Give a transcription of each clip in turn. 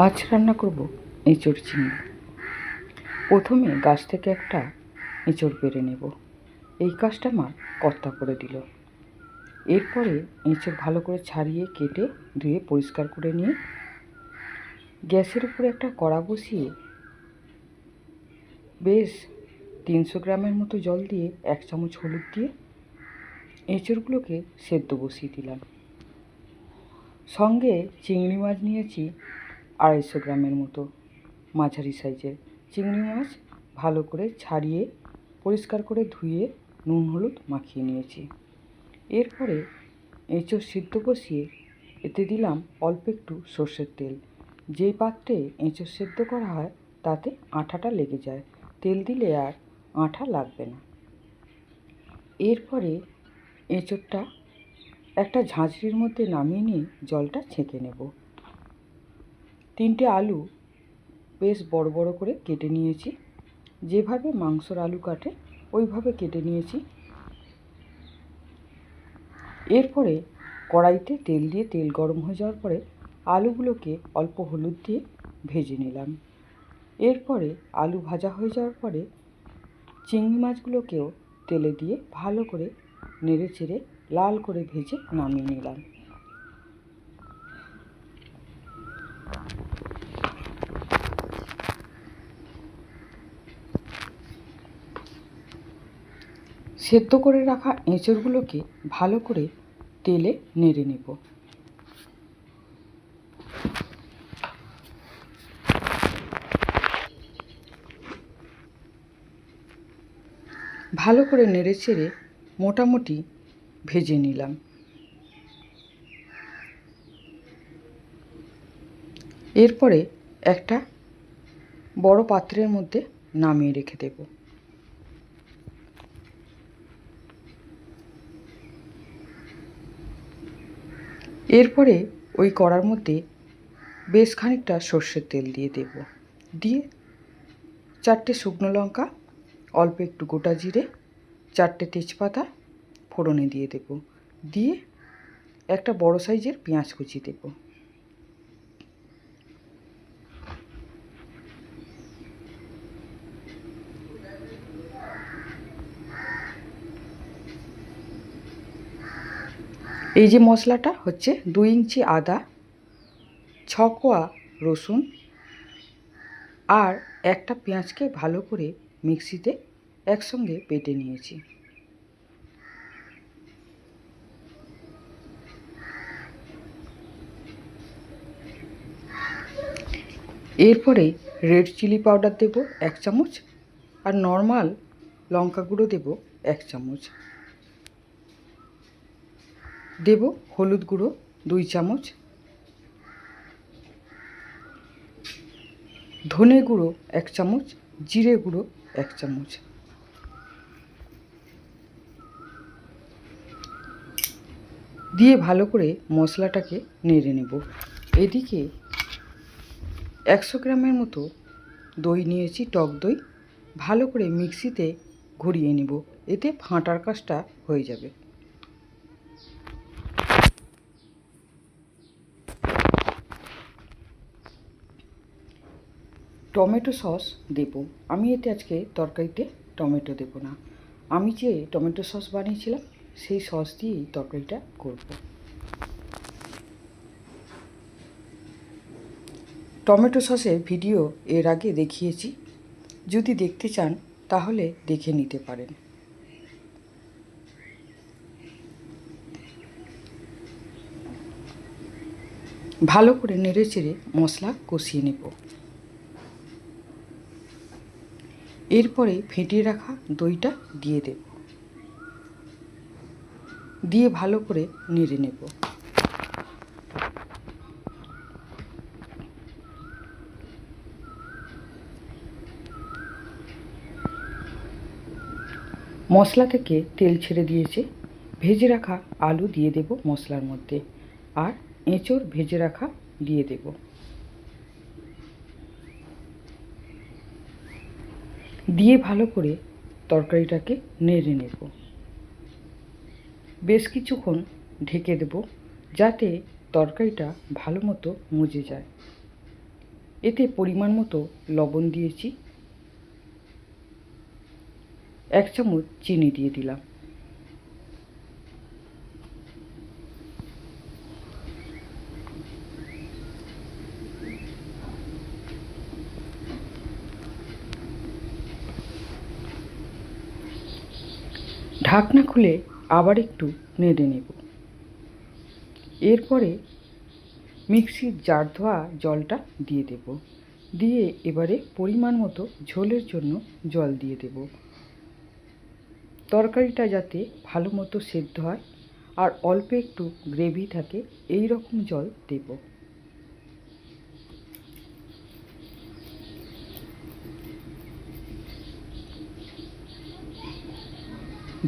আজ রান্না করব এঁচোড় চিংড়ি। প্রথমে গাছ থেকে একটা এঁচোড় পেড়ে নেব। এই কাজটা মা কর্তা করে দিল। এরপরে এঁচোড় ভালো করে ছাড়িয়ে কেটে ধুয়ে পরিষ্কার করে নিয়ে গ্যাসের উপরে একটা কড়া বসিয়ে বেশ 300 গ্রামের মতো জল দিয়ে 1 চামচ হলুদ দিয়ে এঁচোড়গুলোকে সেদ্ধ বসিয়ে দিলাম। সঙ্গে চিংড়ি মাছ নিয়েছি 250 গ্রামের মতো, মাঝারি সাইজের চিংড়ি মাছ ভালো করে ছাড়িয়ে পরিষ্কার করে ধুয়ে নুন হলুদ মাখিয়ে নিয়েছি। এরপরে এঁচোড় সিদ্ধ বসিয়ে এতে দিলাম অল্প একটু সর্ষের তেল। যেই পাত্রে এঁচোড় সেদ্ধ করা হয় তাতে আঠাটা লেগে যায়, তেল দিলে আর আঠা লাগবে না। এরপরে এঁচোড়টা একটা ঝাঁঝরির মধ্যে নামিয়ে নিয়ে জলটা ছেঁকে নেব। 3টে আলু বেশ বড় বড় করে কেটে নিয়েছি, যেভাবে মাংসর আলু কাটে ওইভাবে কেটে নিয়েছি। এরপরে কড়াইতে তেল দিয়ে তেল গরম হয়ে যাওয়ার পরে আলুগুলোকে অল্প হলুদ দিয়ে ভেজে নিলাম। এরপরে আলু ভাজা হয়ে যাওয়ার পরে চিংড়ি মাছগুলোকেও তেলে দিয়ে ভালো করে নেড়ে চেড়ে লাল করে ভেজে নামিয়ে নিলাম। সেদ্ধ করে রাখা এঁচোড়গুলোকে ভালো করে তেলে নেড়ে নেব। ভালো করে নেড়ে চেড়ে মোটামুটি ভেজে নিলাম। এরপরে একটা বড় পাত্রের মধ্যে নামিয়ে রেখে দেব। এরপরে ওই কড়ার মধ্যে বেশ খানিকটা সর্ষের তেল দিয়ে দেব। দিয়ে 4টে শুকনো লঙ্কা, অল্প একটু গোটা জিরে, 4টে তেজপাতা ফোড়নে দিয়ে দেব। দিয়ে একটা বড় সাইজের পেঁয়াজ কুচি দেব। এই যে মশলাটা হচ্ছে 2 ইঞ্চি আদা, 6 কোয়া রসুন আর একটা পেঁয়াজকে ভালো করে মিক্সিতে একসঙ্গে বেটে নিয়েছি। এরপরে রেড চিলি পাউডার দেব 1 চামচ আর নর্মাল লঙ্কা গুঁড়ো দেব 1 চামচ। দেব হলুদ গুঁড়ো 2 চামচ, ধনে গুঁড়ো 1 চামচ, জিরে গুঁড়ো 1 চামচ। দিয়ে ভালো করে মশলাটাকে নেড়ে নেব। এদিকে 100 গ্রামের মতো দই নিয়েছি, টক দই, ভালো করে মিক্সিতে ঘুরিয়ে নেব, এতে ফাটার কাজটা হয়ে যাবে। টমেটো সস দেব। আমি এতে আজকে তরকারিতে টমেটো দেব না, আমি যে টমেটো সস বানিয়েছিলাম সেই সস দিয়েই তরকারিটা করব। টমেটো সসের ভিডিও এর আগে দেখিয়েছি, যদি দেখতে চান তাহলে দেখে নিতে পারেন। ভালো করে নেড়ে চেড়ে মশলা কষিয়ে নেব। এরপরে ফেটিয়ে রাখা দইটা দিয়ে দেব, দিয়ে ভালো করে নেড়ে নেব। মশলা থেকে তেল ছেড়ে দিয়েছে, ভেজে রাখা আলু দিয়ে দেব মশলার মধ্যে, আর এঁচোড় ভেজে রাখা দিয়ে দেব। দিয়ে ভালো করে তরকারিটাকে নেড়ে নেব। বেশ কিছুক্ষণ ঢেকে দেব যাতে তরকারিটা ভালো মতো মজে যায়। এতে পরিমাণ মতো লবণ দিয়েছি, 1 চামচ চিনি দিয়ে দিলাম। ঢাকনা খুলে আবার একটু নেড়ে নেব। এরপরে মিক্সির জার ধোয়া জলটা দিয়ে দেব। দিয়ে এবারে পরিমাণ মতো ঝোলের জন্য জল দিয়ে দেব। তরকারিটা যাতে ভালো মতো সেদ্ধ হয় আর অল্প একটু গ্রেভি থাকে, এই রকম জল দেব।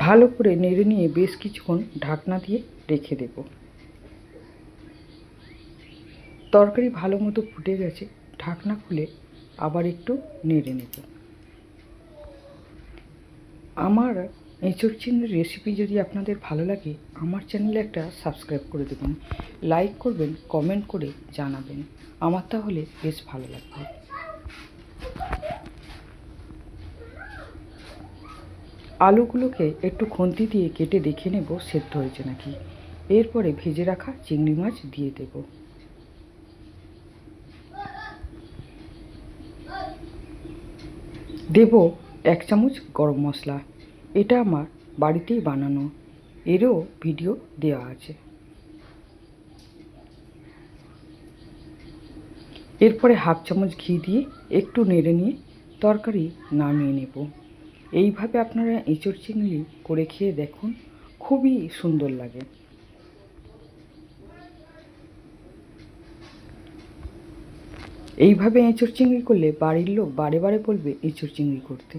ভালো করে নেড়ে নিয়ে বেশ কিছুক্ষণ ঢাকনা দিয়ে রেখে দেব। তরকারি ভালো মতো ফুটে গেছে, ঢাকনা খুলে আবার একটু নেড়ে নেব। আমার এঁচোড় চিংড়ির রেসিপি যদি আপনাদের ভালো লাগে, আমার চ্যানেলে একটা সাবস্ক্রাইব করে দেবেন, লাইক করবেন, কমেন্ট করে জানাবেন, আমার তাহলে বেশ ভালো লাগবে। আলুগুলোকে একটু খুন্তি দিয়ে কেটে দেখে নেব সেদ্ধ হয়েছে নাকি। এরপরে ভেজে রাখা চিংড়ি মাছ দিয়ে দেব। দেব 1 চামচ গরম মশলা। এটা আমার বাড়িতেই বানানো, এরও ভিডিও দেওয়া আছে। এরপরে 1/2 চামচ ঘি দিয়ে একটু নেড়ে নিয়ে তরকারি নামিয়ে নেব। এইভাবে আপনারা এঁচোড় চিংড়ি করে খেয়ে দেখুন, খুবই সুন্দর লাগে। এইভাবে এঁচোড় চিংড়ি করলে বাড়ির লোক বারে বারে বলবে এঁচোড় চিংড়ি করতে।